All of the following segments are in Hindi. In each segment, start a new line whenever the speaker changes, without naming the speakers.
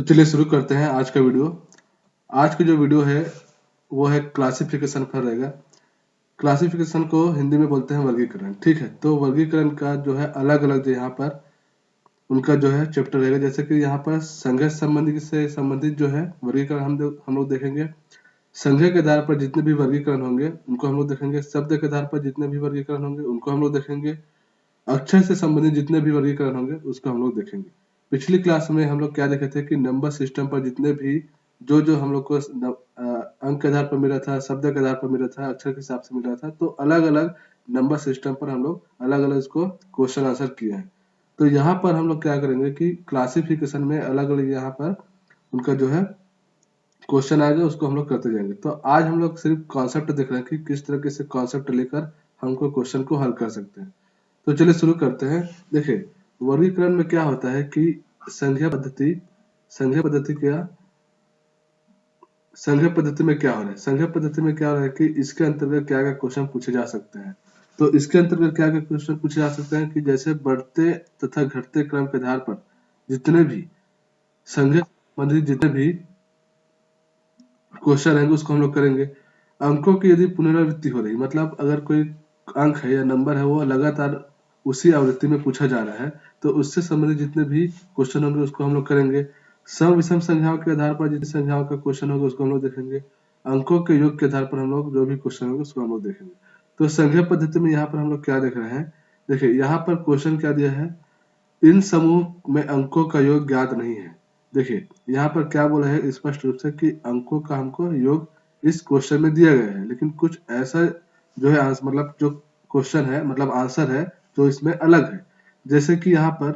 तो चलिए शुरू करते हैं आज का वीडियो। आज की जो वीडियो है वो है क्लासिफिकेशन पर रहेगा। क्लासिफिकेशन को हिंदी में बोलते हैं वर्गीकरण। ठीक है, तो वर्गीकरण का जो है अलग अलग जो यहाँ पर उनका जो है चैप्टर रहेगा। जैसे कि यहाँ पर संघ संबंधी से संबंधित जो है वर्गीकरण हम लोग देखेंगे। संघ के आधार पर जितने भी वर्गीकरण होंगे उनको हम लोग देखेंगे। शब्द के आधार पर जितने भी वर्गीकरण होंगे उनको हम लोग देखेंगे। अक्षर से संबंधित जितने भी वर्गीकरण होंगे उसको हम लोग देखेंगे। पिछली क्लास में हम लोग क्या देखे थे कि नंबर सिस्टम पर जितने भी जो हम लोग को अंक के आधार पर मिला था, शब्द के आधार पर मिला था, अक्षर के हिसाब से मिला था, तो अलग अलग नंबर सिस्टम पर हम लोग अलग अलग इसको क्वेश्चन आंसर किए हैं। तो यहाँ पर हम लोग क्या करेंगे कि क्लासिफिकेशन में अलग अलग यहाँ पर उनका जो है क्वेश्चन आएगा, उसको हम लोग करते जाएंगे। तो आज हम लोग सिर्फ कॉन्सेप्ट देख रहे हैं कि किस तरीके से कॉन्सेप्ट लेकर हमको क्वेश्चन को हल कर सकते हैं। तो चलिए शुरू करते हैं। देखिए, वर्गीकरण में क्या होता है कि संख्या पद्धति क्या संख्या पद्धति में क्या हो रहा है। संख्या पद्धति में क्या हो रहा है कि इसके अंतर्गत क्या क्या क्वेश्चन पूछे जा सकते हैं। तो इसके अंतर्गत क्या क्या क्वेश्चन पूछे जा सकते हैं कि जैसे बढ़ते तथा घटते क्रम के आधार पर जितने भी संख्या संबंधित जितने भी क्वेश्चन रहेंगे उसको हम लोग करेंगे। अंकों की यदि पुनरावृत्ति हो रही, मतलब अगर कोई अंक है या नंबर है वो लगातार उसी आवृत्ति में पूछा जा रहा है, तो उससे संबंधित जितने भी क्वेश्चन होंगे उसको हम लोग करेंगे। सम विषम संख्याओं के आधार पर जितनी संख्याओं का क्वेश्चन होगा उसको हम लोग देखेंगे। अंकों के योग के आधार पर हम लोग जो भी क्वेश्चन होंगे उसको हम लोग देखेंगे। तो संख्या पद्धति में यहाँ पर हम लोग क्या देख रहे हैं। देखिए, यहाँ पर क्वेश्चन क्या दिया है, इन समूह में अंकों का योग ज्ञात नहीं है। देखिए, यहाँ पर क्या बोला है स्पष्ट रूप से कि अंकों का हमको योग इस क्वेश्चन में दिया गया है, लेकिन कुछ ऐसा जो है मतलब जो क्वेश्चन है, मतलब आंसर है जो इसमें अलग है। जैसे कि यहाँ पर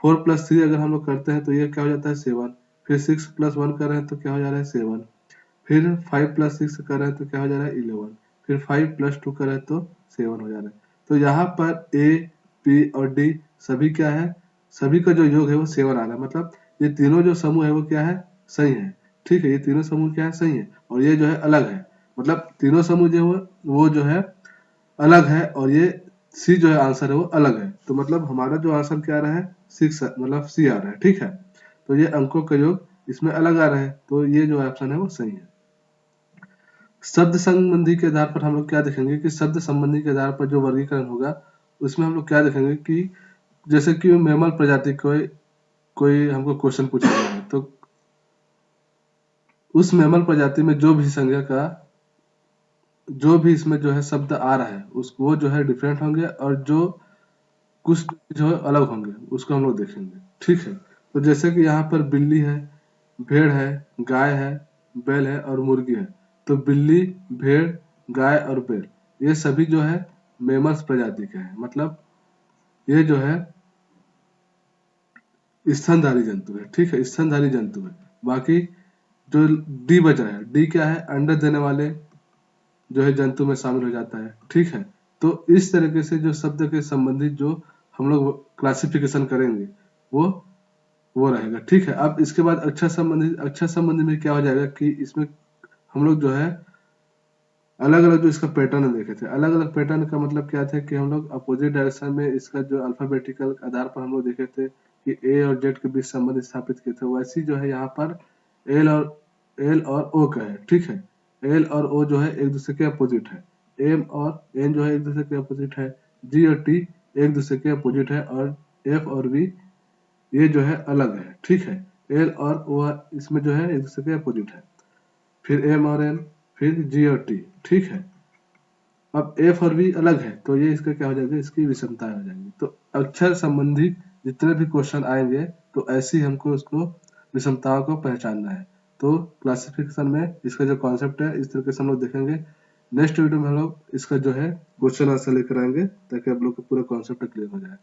4+3 अगर हम लोग करते हैं तो ये क्या हो जाता है 7। फिर 6+1 कर रहे हैं तो क्या हो जा रहा है 7। फिर 5+6 कर रहे हैं तो क्या हो जा रहा है 11। फिर 5+2 कर रहे हैं तो 7 हो जा रहा है। तो यहाँ पर ए, बी और डी सभी क्या है, सभी का जो योग है वो 7 आ रहा है। मतलब ये तीनों जो समूह है वो क्या है, सही है। ठीक है, ये तीनों समूह क्या है, सही है। और ये जो है अलग है, मतलब तीनों समूह जो है वो जो है अलग है, और ये सी जो है आंसर है वो अलग है। तो मतलब हमारा जो आंसर क्या आ रहा है 6, मतलब सी आ रहा है। ठीक है, तो ये अंकों का योग इसमें अलग आ रहा है, तो ये जो ऑप्शन है वो सही है। शब्द संबंधी के आधार पर हम लोग क्या देखेंगे कि शब्द संबंधी के आधार पर जो वर्गीकरण होगा उसमें हम लोग क्या देखेंगे कि जैसे कि मैमल प्रजाति कोई हमको क्वेश्चन पूछा गया है, तो उस मैमल प्रजाति में जो भी संज्ञा का जो भी इसमें जो है शब्द आ रहा है उसको वो जो है डिफरेंट होंगे, और जो कुछ जो है अलग होंगे उसको हम लोग देखेंगे। ठीक है, तो जैसे कि यहाँ पर बिल्ली है, भेड़ है, गाय है, बैल है और मुर्गी है। तो बिल्ली, भेड़, गाय और बैल ये सभी जो है मेमल्स प्रजाति के हैं, मतलब ये जो है स्तनधारी जंतु है। ठीक है, स्तनधारी जंतु है। बाकी जो डी बच रहा है, डी क्या है, अंडा देने वाले जो है जंतु में शामिल हो जाता है। ठीक है, तो इस तरीके से जो शब्द के संबंधित जो हम लोग क्लासिफिकेशन करेंगे वो रहेगा। ठीक है, अब इसके बाद अक्षर संबंधी में क्या हो जाएगा कि इसमें हम लोग जो है अलग अलग जो इसका पैटर्न देखे थे। अलग अलग पैटर्न का मतलब क्या था कि हम लोग अपोजिट डायरेक्शन में इसका जो अल्फाबेटिकल आधार पर हम लोग देखे थे कि ए और जेड के बीच संबंध स्थापित किए थे। वैसे जो है यहाँ पर एल और ओ का है। ठीक है, एल और ओ जो है एक दूसरे के अपोजिट है। एम और एन जो है एक दूसरे के अपोजिट है। जी और टी एक दूसरे के अपोजिट है, और एफ और वी ये जो है अलग है। ठीक है, एल और ओ इसमें जो है एक दूसरे के अपोजिट है। फिर एम और एन, फिर जी और टी। ठीक है, अब एफ और बी अलग है, तो ये इसका क्या हो जाएगा, इसकी विषमताएं हो जाएंगी। तो अक्षर संबंधी जितने भी क्वेश्चन आएंगे तो ऐसे ही हमको उसको विषमताओं को पहचानना है। तो क्लासिफिकेशन में इसका जो कॉन्सेप्ट है इस तरीके से हम लोग देखेंगे। नेक्स्ट वीडियो में हम लोग इसका जो है क्वेश्चन आंसर लेकर आएंगे ताकि आप लोग को पूरा कॉन्सेप्ट क्लियर हो जाए।